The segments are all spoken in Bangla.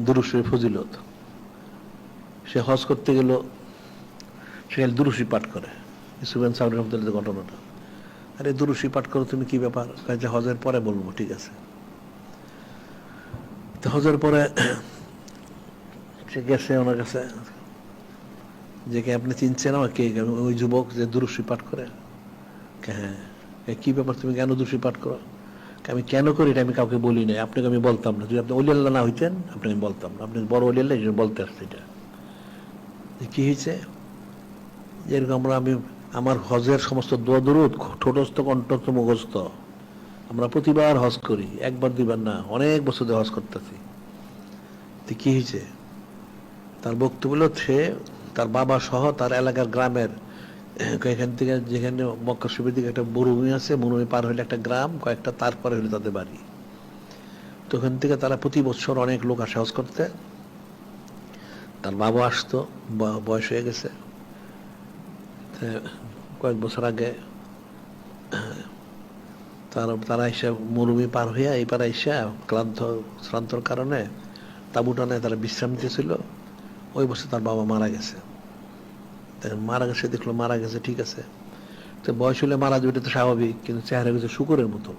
দুরূদ শরীফ ফজিলত। সে হজ করতে গেল, সে দুরূদ শরীফ পাঠ করে। ইসুফ সাউদ রহমতুল্লাহ ঘটনাটা, আরে দুরূদ শরীফ পাঠ করো তুমি, কি ব্যাপার? যে হজের পরে বলবো। ঠিক আছে। তো হজের পরে সে গেছে ওনার কাছে, যে কে আপনি চিনছেন আমাকে? ওই যুবক যে দুরূদ শরীফ পাঠ করে। হ্যাঁ। কি ব্যাপার, তুমি কেন দুরূদ শরীফ পাঠ করো? আমি কেন করি এটা আমি কাউকে বলি নাই, আপনাকে আমি বলতাম না। যদি আপনি ওলি আল্লাহ না হইতেন আপনাকে আমি বলতাম না, আপনি বড় ওলি আল্লাহ, এই জন্য বলতে আসছে। এটা কি হয়েছে? যেরকম আমি আমার হজের সমস্ত দোয়া দরুদ ঠোঁটস্থ কণ্ঠস্থ মুখস্থ, আমরা প্রতিবার হজ করি, একবার দুইবার না, অনেক বছর ধরে হজ করতেছি। তো কি হয়েছে? তার বক্তব্য হলো, সে তার বাবা সহ তার এলাকার গ্রামের এখান থেকে, যেখানে মক্কা শরীফের দিকে একটা মরুভূমি আছে, মরুভূমি পার হইলে একটা গ্রাম, কয়েকটা তারপরে হইলে তাদের বাড়ি। তো ওখান থেকে তারা প্রতি বছর অনেক লোক আসা হজ করতে। তার বাবা আসতো, বয়স হয়ে গেছে। কয়েক বছর আগে তারা এসে মরুভূমি পার হইয়া এইবার এসে শ্রান্তর কারণে তাঁবু টানে তারা বিশ্রাম নিতেছিল। ওই বছর তার বাবা মারা গেছে। মারা গেছে, দেখলো মারা গেছে, ঠিক আছে। তো বয়স হলে মারা যাবে, এটা তো স্বাভাবিক, কিন্তু চেহারা গেছে শুকরের মতো।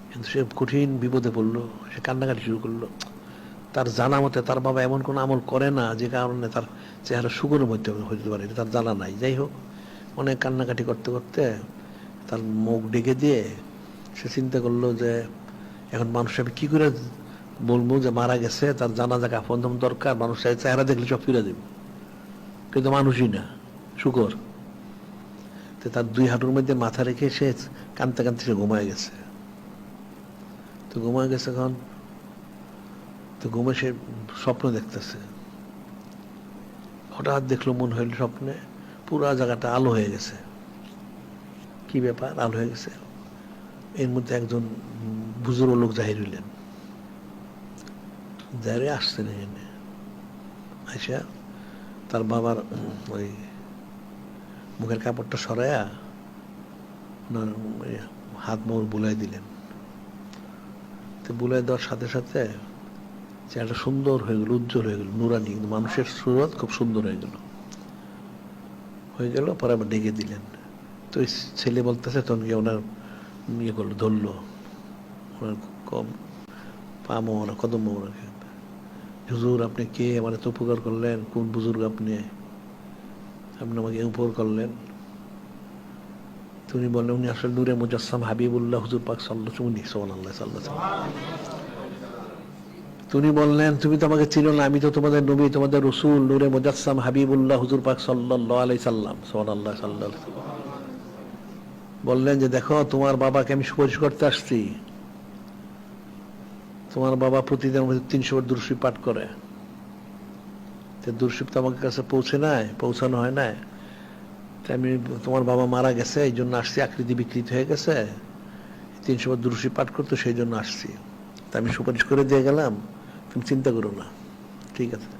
কিন্তু সে কঠিন বিপদে পড়লো, সে কান্নাকাটি শুরু করলো। তার জানা মতে তার বাবা এমন কোন আমল করে না যে কারণে তার চেহারা শুকরের মধ্যে হইতে পারে, এটা তার জানা নাই। যাই হোক, অনেক কান্নাকাটি করতে করতে তার মুখ ডেকে দিয়ে সে চিন্তা করলো যে এখন মানুষ আমি কি করে বলবো যে মারা গেছে, তার জানাজা কাফন দরকার, মানুষ চেহারা দেখলে সব ফিরে দেব, কিন্তু মানুষই না, শুকর। তো তার দুই হাঁটুর মধ্যে মাথা রেখে সে কাঁদতে কাঁদতে সে ঘুমায় গেছে। তো ঘুমায় গেছে এখন, তো ঘুমে সে স্বপ্ন দেখতেছে। হঠাৎ দেখলো, মন হইল স্বপ্নে পুরা জায়গাটা আলো হয়ে গেছে। কি ব্যাপার, আলো হয়ে গেছে? এর মধ্যে একজন বুজুর্গ লোক জাহির হইলেন, জাহিরে আসছেন এখানে আইসা তার বাবার ওই মুখের কাপড়টা সরাইয়া হাত মোড় বুলাই দিলেন। তো বুলাই দেওয়ার সাথে সাথে চেহারাটা সুন্দর হয়ে গেল, উজ্জ্বল হয়ে গেল, নুরানি, কিন্তু মানুষের সুরত খুব সুন্দর হয়ে গেল। পরে আবার ডেকে দিলেন। তো ওই ছেলে বলতেছে, তখন গিয়ে ওনার ইয়ে করলো, ধরলো ওনার পামো, ওনার কদম ওনাকে, হুজুর আপনি কে, আমার এত উপকার করলেন, কোন বুজুর্গ আপনি, আপনি আমাকে উপকার করলেন? তুমি বললেন উনি আসলে নূরে মুজাসসাম হাবিবুল্লাহ হুজুর পাক সাল্লাল্লাহু তুমি বললেন তুমি তো আমাকে চিনো না, আমি তো তোমাদের নবী, তোমাদের রসুল, নূরে মুজাসসাম হাবিবুল্লাহ হুজুর পাক সাল্লাল্লাহু আলাইহি সাল্লাম সুবহানাল্লাহ সাল্লাল্লাহু। বললেন যে দেখো, তোমার বাবাকে আমি সুপারিশ করতে আসছি। তোমার বাবা প্রতিদিন 300 বার দুরূদ শরীফ পাঠ করে। দুরূদ শরীফ তো আমার কাছে পৌঁছানো হয় না। আমি, তোমার বাবা মারা গেছে, এই জন্য আসছি, আকৃতি বিকৃত হয়ে গেছে, 300 বার দুরূদ শরীফ পাঠ করতে, সেই জন্য আসছি। তা আমি সুপারিশ করে দিয়ে গেলাম, তুমি চিন্তা করো না, ঠিক আছে।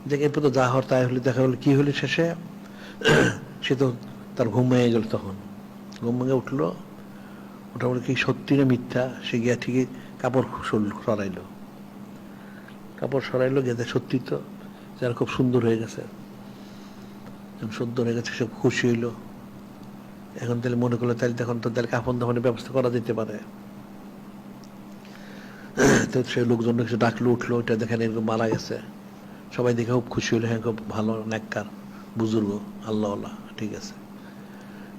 যে এরপর তো যা হওয়ার তাই হলে, দেখা হলো কি হলো শেষে, সে তো তার ঘুম ভেঙে গেল। তখন ঘুম ভেঙে উঠলো, ওটা বলে কি সত্যি না মিথ্যা, সে গিয়া ঠিকই কাপড় সরাইলো, গেতে সত্যি তো যারা খুব সুন্দর হয়ে গেছে, সে খুশি হইলো। এখন তাহলে মনে করলো, তাহলে তখন তো তাহলে কাফন দাফনের ব্যবস্থা করা যেতে পারে। তো সে লোকজন কিছু ডাকলো, উঠলো, এটা দেখেন এরকম মারা গেছে। সবাই দেখে খুব খুশি হইলো, হ্যাঁ খুব ভালো নেককার বুজুর্গ, আল্লাহ, ঠিক আছে।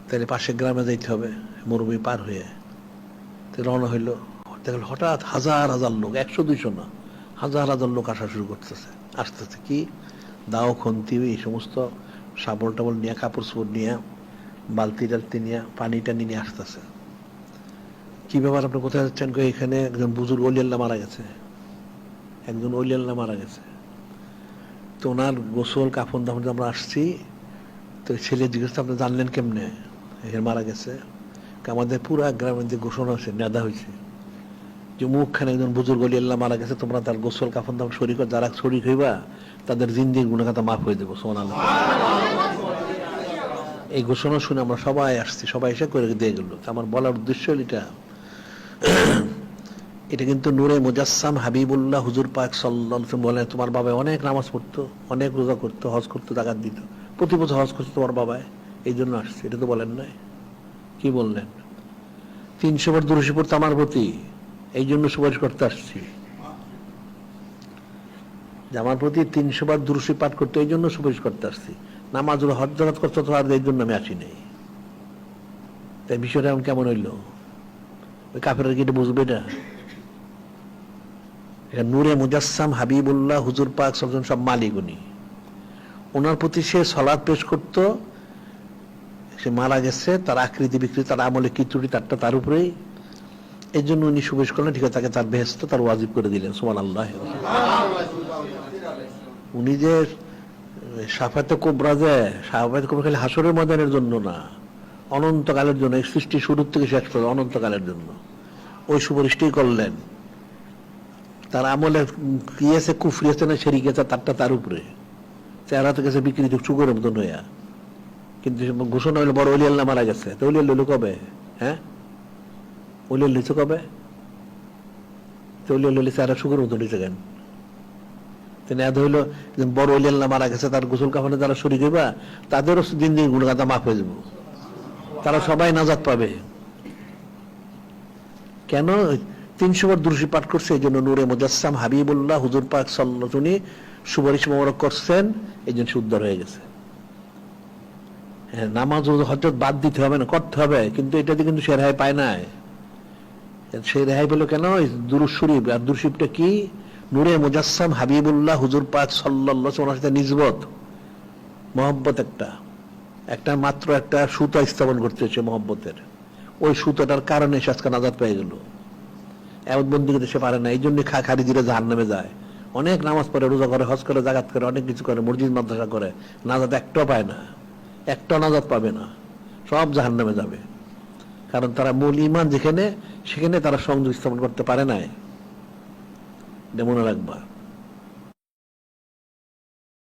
তাহলে পাশের গ্রামে যাইতে হবে, মরুভূমি পার হয়ে। তো রওনা হইলো। দেখল হঠাৎ হাজার হাজার লোক, 100-200 না, হাজার হাজার লোক আসা শুরু আসতেছে। কি দাও, খন্তি, এই সমস্ত শাবল টাবল নিয়ে, কাপড় চোপড় নিয়ে, বালতি টালতি নিয়ে, পানি টানি নিয়ে আসতেছে। কি ব্যাপার, আপনি কোথায় যাচ্ছেন? এখানে একজন বুজুর্গ ওলি আল্লাহ মারা গেছে, তো ওনার গোসল কাফন দাফন আমরা আসছি। তো ছেলে জিজ্ঞেস, আপনি জানলেন কেমনে এখানে মারা গেছে? আমাদের পুরা গ্রামের যে ঘোষণা হয়েছে, নেদা হয়েছে যে মুখখানে একজন বুজুর্গ ওলি আল্লাহ মারা গেছে, তোমরা তার গোসল কাফন দাফন শরীক, যারা শরীক হইবা তাদের জিন্দিগির গুনাহগাতা মাফ হয়ে দেবো। সুবহানাল্লাহ। এই ঘোষণা শুনে আমরা সবাই আসছি, সবাই এসে করে দিয়ে গেল। আমার বলার উদ্দেশ্য এটা, এটা কিন্তু নূরে মুজাসসাম হাবিবুল্লাহ হুজুর পাক সাল্লাল্লাহু আলাইহি ওয়াসাল্লাম বলেন, তোমার বাবা অনেক নামাজ পড়তো, অনেক রোজা করতো, হজ করতো, যাকাত দিত, প্রতি বছর হজ করতো তোমার বাবায়, এই জন্য আসছে। এটা তো বলেন নাই। কি বললেন? 300 বার দুরূদ পড়তো আমার প্রতি, এই জন্য সুপারিশ করতে আসছি। যে আমার প্রতি 300 বার দুরূদ পাঠ করতে, এই জন্য সুপারিশ করতে আসছি। নামাজ হজ জাকাত করতে তো আর এই জন্য আমি আসি নাই। তাই বিষয়টা এমন কেমন হইল? ওই কাফেররা কি এটা বুঝবে না? নূরে মুজাসসাম হাবিবুল্লাহ হুজুর পাক সাল্লাল্লাহু আলাইহি ওয়াসাল্লাম সব মালিক উনি। ওনার প্রতি সে সালাত পেশ করত, সে মারা গেছে, তার আকৃতি বিকৃতি, তার আমলে কি ত্রুটি তারটা তার উপরেই। এই জন্য উনি সুবেশ করলেন, ঠিক আছে, তাকে তার বেহেশত তার ওয়াজিব করে দিলেন। সুবহানাল্লাহ। উনি যে শাফাতে কুবরা, যে শাফাতে কুবরা খালি হাসরের ময়দানের জন্য না, অনন্তকালের জন্য, সৃষ্টি শুরু থেকে শেষ পর্যন্ত অনন্তকালের জন্য ওই সুপারিশটাই করলেন। তার আমলে কি আছে, কুফরি আছে না শিরক আছে, তারটা তার উপরে। চেহারা থেকে গেছে বিকৃত চুকের মতন হইয়া, কিন্তু ঘোষণা হইলো বড় ওলি আল্লাহ মারা গেছে। তো ওলি আল্লাহ কবে? হ্যাঁ, ওলি আল্লাহ কবে? তো ওলি আল্লাহ চেহারা চুকের মতন হয়েছে কেন? তিনি এত হইলো বড় ওলি আল্লাহ মারা গেছে, তার গোসল কাফনে যারা শরীক হইবা তাদেরও দিন দিন গুণগাতা মাফ হয়ে যাব, তারা সবাই নাজাত পাবে। কেন? 300 বার দুরূদ পাঠ করছে, এই জন্য নূরে মুজাসসাম হাবিবুল্লাহ হুজুর পাক সাল্লাল্লাহু আলাইহি ওয়াসাল্লাম সুপারিশ মোবারক করছেন, এই জন্য সে উদ্ধার হয়ে গেছে। হ্যাঁ, নামাজ হজরত বাদ দিতে হবে না, করতে হবে, কিন্তু এটাতে কিন্তু সে রেহাই পায় নাই। সে রেহাই পেল কেন? দুরূদ শরীফ। আর দুরূদ শরীফটা কি? নূরে মুজাসসাম হাবিবুল্লাহ হুজুর পাক সাল্লাল্লাহু আলাইহি ওয়াসাল্লামের সাথে নিসবত, মহব্বত, একটা মাত্র একটা সুতা স্থাপন করতেছে মহব্বতের। ওই সুতাটার কারণে সে আজকে নাজাত পেয়ে গেল। এমন বন্দি করতে সে পারে না, এই জন্য খারিজিরা জাহান্নামে যায়। অনেক নামাজ পড়ে, রোজা করে, হজ করে, যাকাত করে, অনেক কিছু করে, মসজিদ মাদ্রাসা করে, নাজাত একটাও পায় না, একটাও নাজাত পাবে না, সব জাহান্নামে যাবে। কারণ তারা মূল ঈমান যেখানে, সেখানে তারা সংযোগ স্থাপন করতে পারে নাই। মনে রাখবা।